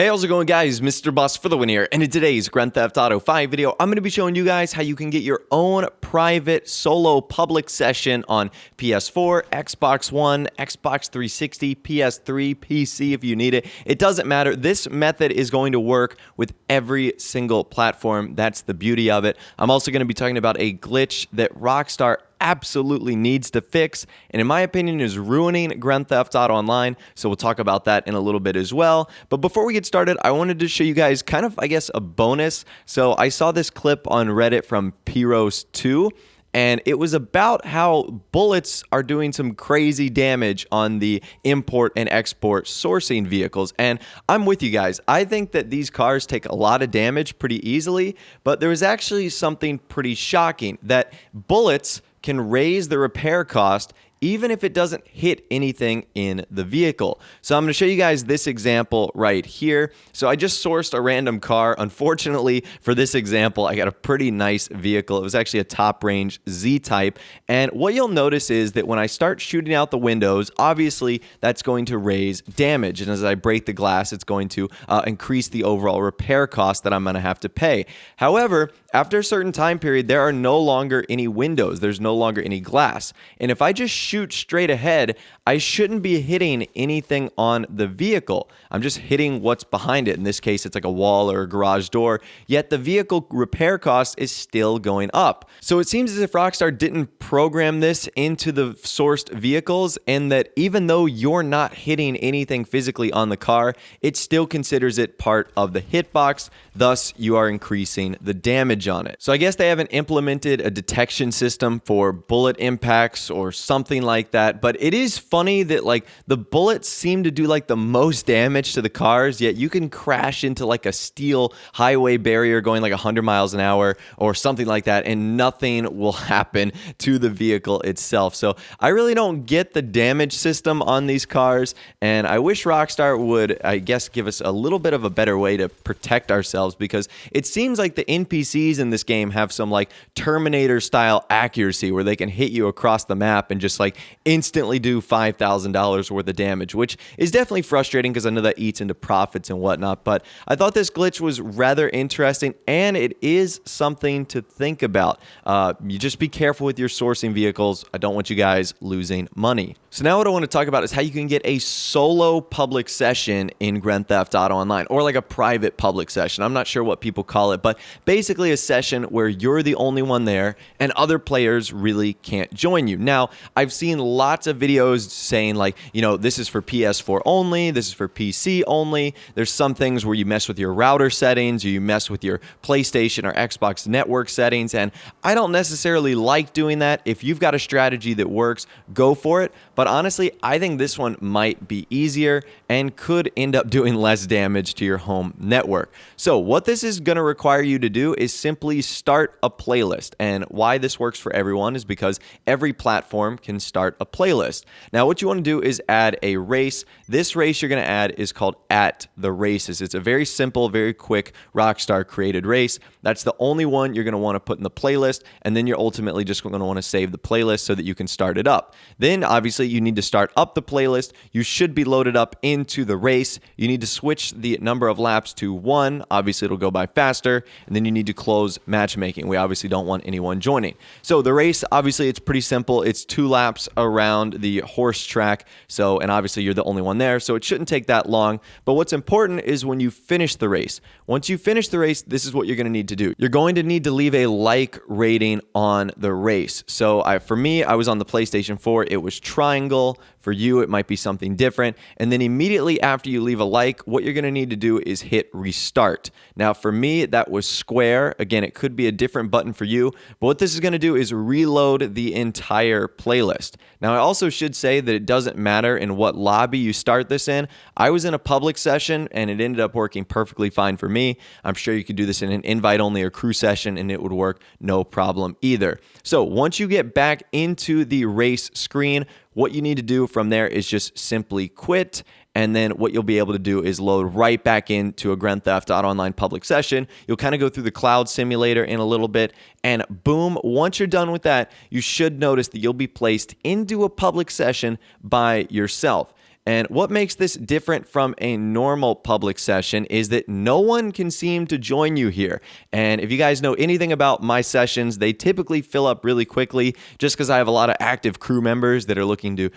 Hey, how's it going, guys? Mr. Boss for the win here, and in today's Grand Theft Auto 5 video, I'm going to be showing you guys how you can get your own private solo public session on PS4, Xbox One, Xbox 360, PS3, PC if you need it. It doesn't matter. This method is going to work with every single platform. That's the beauty of it. I'm also going to be talking about a glitch that Rockstar absolutely needs to fix, and in my opinion is ruining Grand Theft Auto Online, so we'll talk about that in a little bit as well. But before we get started, I wanted to show you guys kind of, I guess, a bonus. So I saw this clip on Reddit from Pyros2, and it was about how bullets are doing some crazy damage on the import and export sourcing vehicles. And I'm with you guys. I think that these cars take a lot of damage pretty easily, but there was actually something pretty shocking, that bullets can raise the repair cost even if it doesn't hit anything in the vehicle. So I'm going to show you guys this example right here. So I just sourced a random car. Unfortunately, for this example, I got a pretty nice vehicle. It was actually a top range Z-Type. And what you'll notice is that when I start shooting out the windows, obviously that's going to raise damage. And as I break the glass, it's going to increase the overall repair cost that I'm going to have to pay. However, after a certain time period, there are no longer any windows. There's no longer any glass. And if I just shoot straight ahead, I shouldn't be hitting anything on the vehicle. I'm just hitting what's behind it. In this case, it's like a wall or a garage door, yet the vehicle repair cost is still going up. So it seems as if Rockstar didn't program this into the sourced vehicles, and that even though you're not hitting anything physically on the car, it still considers it part of the hitbox. Thus, you are increasing the damage on it. So I guess they haven't implemented a detection system for bullet impacts or something like that, but it is funny that like the bullets seem to do like the most damage to the cars, yet you can crash into like a steel highway barrier going like 100 miles an hour or something like that, and nothing will happen to the vehicle itself. So I really don't get the damage system on these cars, and I wish Rockstar would, I guess, give us a little bit of a better way to protect ourselves, because it seems like the NPCs in this game have some like Terminator style accuracy where they can hit you across the map and just like instantly do $5,000 worth of damage, which is definitely frustrating because I know that eats into profits and whatnot. But I thought this glitch was rather interesting, and it is something to think about. You just be careful with your sourcing vehicles. I don't want you guys losing money. So now what I want to talk about is how you can get a solo public session in Grand Theft Auto Online, or like a private public session. I'm not sure what people call it, but basically a session where you're the only one there and other players really can't join you. Now, I've seen lots of videos saying like, you know, this is for PS4 only, this is for PC only. There's some things where you mess with your router settings, or you mess with your PlayStation or Xbox network settings, and I don't necessarily like doing that. If you've got a strategy that works, go for it. But honestly, I think this one might be easier and could end up doing less damage to your home network. So what this is going to require you to do is simply start a playlist. And why this works for everyone is because every platform can start a playlist. Now, what you want to do is add a race. This race you're going to add is called At the Races. It's a very simple, very quick Rockstar created race. That's the only one you're going to want to put in the playlist, and then you're ultimately just going to want to save the playlist so that you can start it up. Then, obviously, you need to start up the playlist. You should be loaded up into the race. You need to switch the number of laps to 1. Obviously, it'll go by faster, and then you need to close matchmaking. We obviously don't want anyone joining. So the race, obviously, it's pretty simple. It's 2 laps around the horse track. So, and obviously, you're the only one there, so it shouldn't take that long. But what's important is when you finish the race. Once you finish the race, this is what you're going to need to do. You're going to need to leave a like rating on the race. So for me, I was on the PlayStation 4. It was triangle. For you, it might be something different. And then immediately after you leave a like, what you're going to need to do is hit restart. Now, for me, that was square. Again, it could be a different button for you. But what this is going to do is reload the entire playlist. Now, I also should say that it doesn't matter in what lobby you start this in. I was in a public session, and it ended up working perfectly fine for me. I'm sure you could do this in an invite-only or crew session, and it would work no problem either. So once you get back into the race screen, what you need to do from there is just simply quit, and then what you'll be able to do is load right back into a Grand Theft Auto Online public session. You'll kind of go through the cloud simulator in a little bit, and boom, once you're done with that, you should notice that you'll be placed into a public session by yourself. And what makes this different from a normal public session is that no one can seem to join you here. And if you guys know anything about my sessions, they typically fill up really quickly just because I have a lot of active crew members that are looking to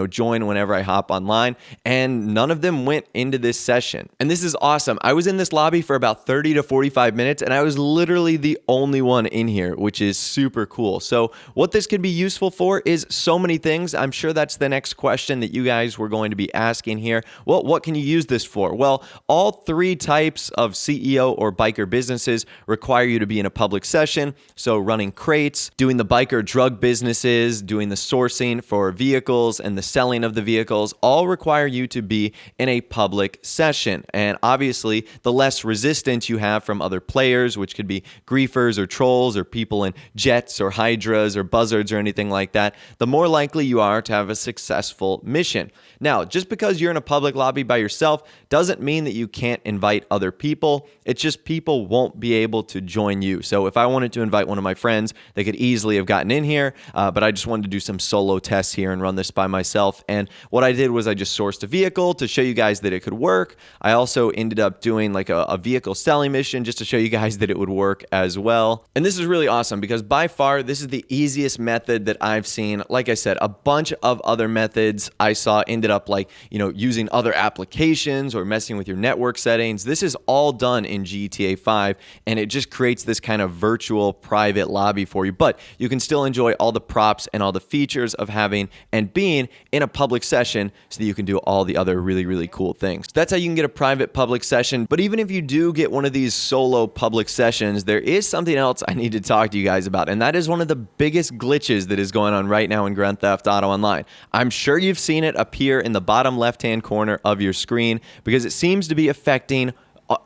join whenever I hop online, and none of them went into this session. And this is awesome. I was in this lobby for about 30 to 45 minutes, and I was literally the only one in here, which is super cool. So what this could be useful for is so many things. I'm sure that's the next question that you guys were going to be asking here. Well, what can you use this for? Well, all three types of CEO or biker businesses require you to be in a public session. So running crates, doing the biker drug businesses, doing the sourcing for vehicles and the selling of the vehicles, all require you to be in a public session. And obviously, the less resistance you have from other players, which could be griefers or trolls or people in jets or hydras or buzzards or anything like that, the more likely you are to have a successful mission. Now, just because you're in a public lobby by yourself doesn't mean that you can't invite other people. It's just people won't be able to join you. So if I wanted to invite one of my friends, they could easily have gotten in here, but I just wanted to do some solo tests here and run this by myself. And what I did was I just sourced a vehicle to show you guys that it could work. I also ended up doing like a vehicle selling mission just to show you guys that it would work as well. And this is really awesome because by far, this is the easiest method that I've seen. Like I said, a bunch of other methods I saw ended up using other applications or messing with your network settings. This is all done in GTA 5, and it just creates this kind of virtual private lobby for you. But you can still enjoy all the props and all the features of having and being in a public session so that you can do all the other really, really cool things. So that's how you can get a private public session. But even if you do get one of these solo public sessions, there is something else I need to talk to you guys about, and that is one of the biggest glitches that is going on right now in Grand Theft Auto Online. I'm sure you've seen it appear in the bottom left-hand corner of your screen because it seems to be affecting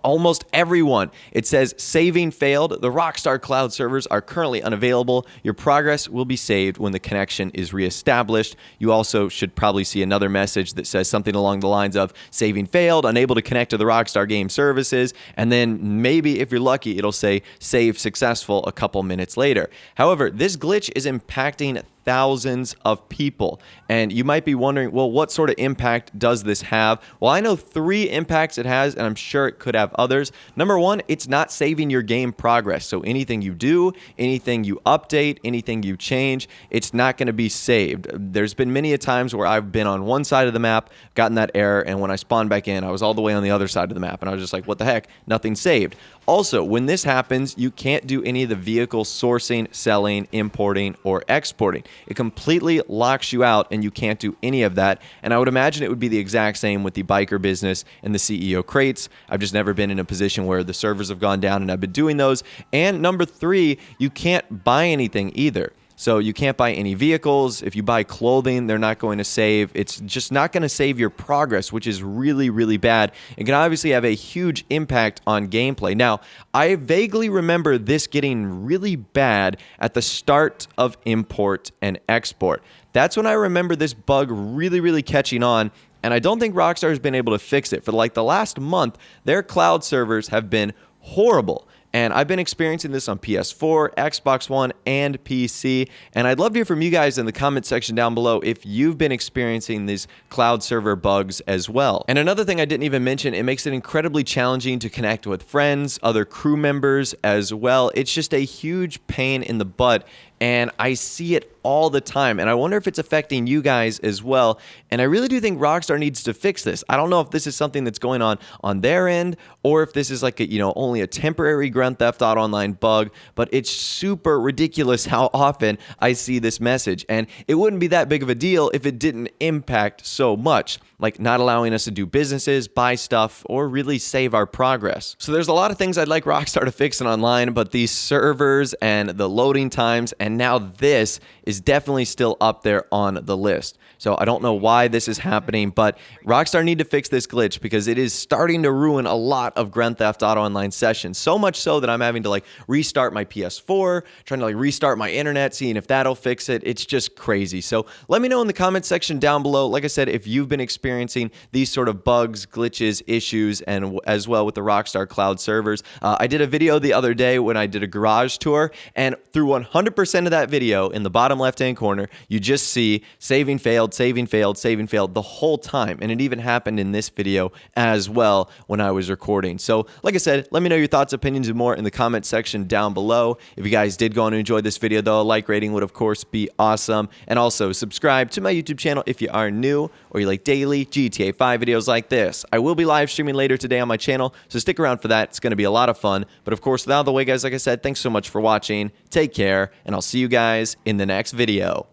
almost everyone. It says saving failed. The Rockstar Cloud servers are currently unavailable. Your progress will be saved when the connection is reestablished. You also should probably see another message that says something along the lines of saving failed, unable to connect to the Rockstar game services, and then maybe if you're lucky, it'll say save successful a couple minutes later. However, this glitch is impacting thousands of people. And you might be wondering, well, what sort of impact does this have? Well, I know 3 impacts it has, and I'm sure it could have others. Number 1, it's not saving your game progress. So anything you do, anything you update, anything you change, it's not going to be saved. There's been many a times where I've been on one side of the map, gotten that error, and when I spawned back in, I was all the way on the other side of the map, and I was just like, what the heck? Nothing saved. Also, when this happens, you can't do any of the vehicle sourcing, selling, importing, or exporting. It completely locks you out, and you can't do any of that. And I would imagine it would be the exact same with the biker business and the CEO crates. I've just never been in a position where the servers have gone down and I've been doing those. And number 3, you can't buy anything either. So you can't buy any vehicles. If you buy clothing, they're not going to save. It's just not going to save your progress, which is really, really bad. It can obviously have a huge impact on gameplay. Now, I vaguely remember this getting really bad at the start of import and export. That's when I remember this bug really, really catching on. And I don't think Rockstar has been able to fix it. For like the last month, their cloud servers have been horrible. And I've been experiencing this on PS4, Xbox One, and PC. And I'd love to hear from you guys in the comment section down below if you've been experiencing these cloud server bugs as well. And another thing I didn't even mention, it makes it incredibly challenging to connect with friends, other crew members as well. It's just a huge pain in the butt. And I see it all the time. And I wonder if it's affecting you guys as well. And I really do think Rockstar needs to fix this. I don't know if this is something that's going on their end, or if this is like only a temporary Grand Theft Auto Online bug, but it's super ridiculous how often I see this message. And it wouldn't be that big of a deal if it didn't impact so much, like not allowing us to do businesses, buy stuff, or really save our progress. So there's a lot of things I'd like Rockstar to fix in online, but these servers and the loading times, and now this is definitely still up there on the list. So I don't know why this is happening, but Rockstar need to fix this glitch because it is starting to ruin a lot of Grand Theft Auto Online sessions. So much so that I'm having to restart my PS4, trying to restart my internet, seeing if that'll fix it. It's just crazy. So let me know in the comment section down below, like I said, if you've been experiencing these sort of bugs, glitches, issues, and as well with the Rockstar Cloud servers. I did a video the other day when I did a garage tour, and through 100% end of that video, in the bottom left-hand corner, you just see saving failed, saving failed, saving failed the whole time. And it even happened in this video as well when I was recording. So like I said, let me know your thoughts, opinions, and more in the comment section down below. If you guys did go on and enjoy this video though, a like rating would of course be awesome. And also subscribe to my YouTube channel if you are new or you like daily GTA 5 videos like this. I will be live streaming later today on my channel, so stick around for that. It's going to be a lot of fun. But of course, without the way, guys, like I said, thanks so much for watching. Take care, and I'll see you guys in the next video.